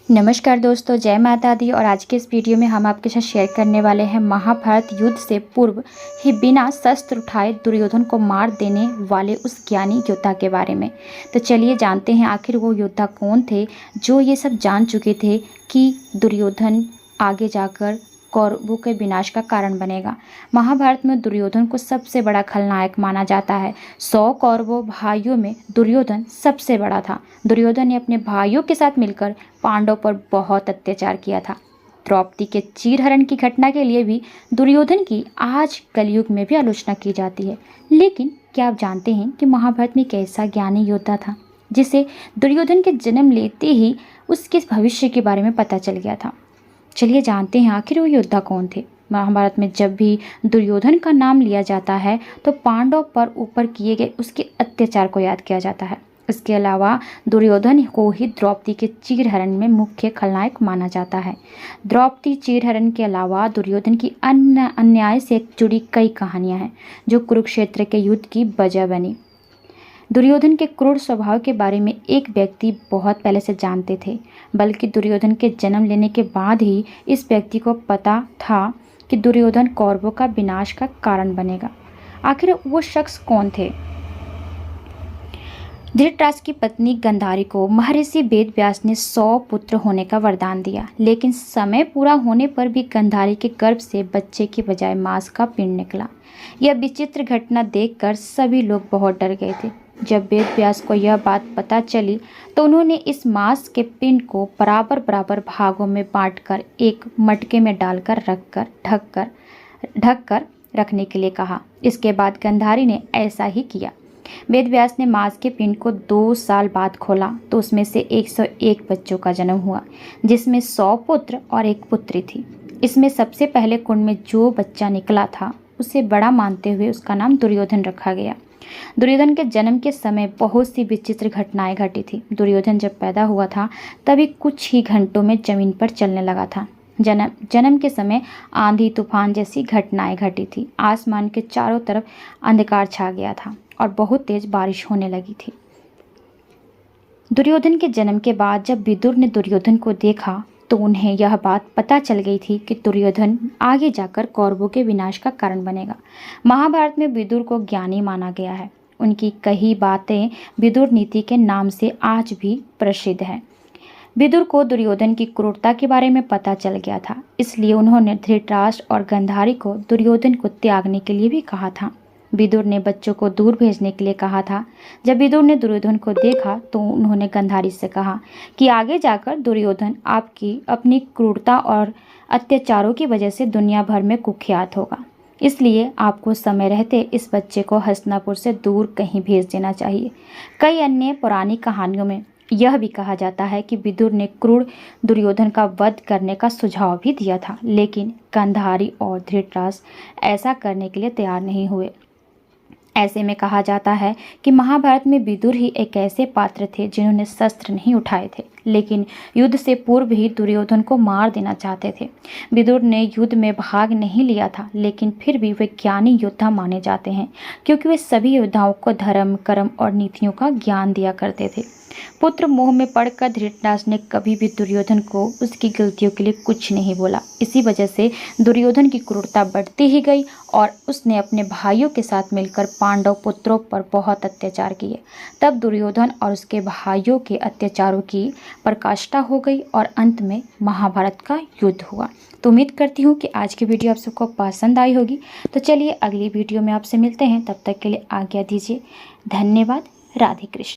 नमस्कार दोस्तों, जय माता दी। और आज के इस वीडियो में हम आपके साथ शेयर करने वाले हैं महाभारत युद्ध से पूर्व ही बिना शस्त्र उठाए दुर्योधन को मार देने वाले उस ज्ञानी योद्धा के बारे में। तो चलिए जानते हैं आखिर वो योद्धा कौन थे जो ये सब जान चुके थे कि दुर्योधन आगे जाकर कौरवों के विनाश का कारण बनेगा। महाभारत में दुर्योधन को सबसे बड़ा खलनायक माना जाता है। 100 कौरवों भाइयों में दुर्योधन सबसे बड़ा था। दुर्योधन ने अपने भाइयों के साथ मिलकर पांडवों पर बहुत अत्याचार किया था। द्रौपदी के चीरहरण की घटना के लिए भी दुर्योधन की आज कलयुग में भी आलोचना की जाती है। लेकिन क्या आप जानते हैं कि महाभारत में एक ऐसा ज्ञानी योद्धा था जिसे दुर्योधन के जन्म लेते ही उसके भविष्य के बारे में पता चल गया था। चलिए जानते हैं आखिर वो योद्धा कौन थे। महाभारत में जब भी दुर्योधन का नाम लिया जाता है तो पांडव पर ऊपर किए गए उसके अत्याचार को याद किया जाता है। इसके अलावा दुर्योधन को ही द्रौपदी के चीरहरण में मुख्य खलनायक माना जाता है। द्रौपदी चीरहरण के अलावा दुर्योधन की अन्य अन्याय से जुड़ी कई कहानियां हैं जो कुरुक्षेत्र के युद्ध की वजह बनी। दुर्योधन के क्रूर स्वभाव के बारे में एक व्यक्ति बहुत पहले से जानते थे, बल्कि दुर्योधन के जन्म लेने के बाद ही इस व्यक्ति को पता था कि दुर्योधन कौरवों का विनाश का कारण बनेगा। आखिर वो शख्स कौन थे? धृतराष्ट्र की पत्नी गांधारी को महर्षि वेदव्यास ने 100 पुत्र होने का वरदान दिया, लेकिन समय पूरा होने पर भी गांधारी के गर्भ से बच्चे की बजाय मांस का पिंड निकला। यह विचित्र घटना देखकर सभी लोग बहुत डर गए थे। जब वेदव्यास को यह बात पता चली तो उन्होंने इस मांस के पिंड को बराबर बराबर भागों में बांटकर एक मटके में डालकर ढक कर रखने के लिए कहा। इसके बाद गांधारी ने ऐसा ही किया। वेदव्यास ने मांस के पिंड को 2 साल बाद खोला तो उसमें से 101 बच्चों का जन्म हुआ, जिसमें 100 पुत्र और 1 पुत्री थी। इसमें सबसे पहले कुंड में जो बच्चा निकला था उसे बड़ा मानते हुए उसका नाम दुर्योधन रखा गया। दुर्योधन के जन्म के समय बहुत सी विचित्र घटनाएं घटी थी। दुर्योधन जब पैदा हुआ था तभी कुछ ही घंटों में जमीन पर चलने लगा था। जन्म के समय आंधी तूफान जैसी घटनाएं घटी थी। आसमान के चारों तरफ अंधकार छा गया था और बहुत तेज बारिश होने लगी थी। दुर्योधन के जन्म के बाद जब विदुर ने दुर्योधन को देखा तो उन्हें यह बात पता चल गई थी कि दुर्योधन आगे जाकर कौरवों के विनाश का कारण बनेगा। महाभारत में विदुर को ज्ञानी माना गया है। उनकी कई बातें विदुर नीति के नाम से आज भी प्रसिद्ध हैं। विदुर को दुर्योधन की क्रूरता के बारे में पता चल गया था, इसलिए उन्होंने धृतराष्ट्र और गांधारी को दुर्योधन को त्यागने के लिए भी कहा था। विदुर ने बच्चों को दूर भेजने के लिए कहा था। जब विदुर ने दुर्योधन को देखा तो उन्होंने गांधारी से कहा कि आगे जाकर दुर्योधन आपकी अपनी क्रूरता और अत्याचारों की वजह से दुनिया भर में कुख्यात होगा, इसलिए आपको समय रहते इस बच्चे को हस्तिनापुर से दूर कहीं भेज देना चाहिए। कई अन्य पुरानी कहानियों में यह भी कहा जाता है कि विदुर ने क्रूर दुर्योधन का वध करने का सुझाव भी दिया था, लेकिन गांधारी और धृतराष्ट्र ऐसा करने के लिए तैयार नहीं हुए। ऐसे में कहा जाता है कि महाभारत में विदुर ही एक ऐसे पात्र थे जिन्होंने शस्त्र नहीं उठाए थे, लेकिन युद्ध से पूर्व ही दुर्योधन को मार देना चाहते थे। विदुर ने युद्ध में भाग नहीं लिया था, लेकिन फिर भी वे ज्ञानी योद्धा माने जाते हैं क्योंकि वे सभी योद्धाओं को धर्म, कर्म और नीतियों का ज्ञान दिया करते थे। पुत्र मोह में पड़कर धृतराष्ट्र ने कभी भी दुर्योधन को उसकी गलतियों के लिए कुछ नहीं बोला। इसी वजह से दुर्योधन की क्रूरता बढ़ती ही गई और उसने अपने भाइयों के साथ मिलकर पांडव पुत्रों पर बहुत अत्याचार किए। तब दुर्योधन और उसके भाइयों के अत्याचारों की पराकाष्ठा हो गई और अंत में महाभारत का युद्ध हुआ। तो उम्मीद करती हूँ कि आज की वीडियो आप सबको पसंद आई होगी। तो चलिए अगली वीडियो में आपसे मिलते हैं, तब तक के लिए आज्ञा दीजिए। धन्यवाद। राधे कृष्ण।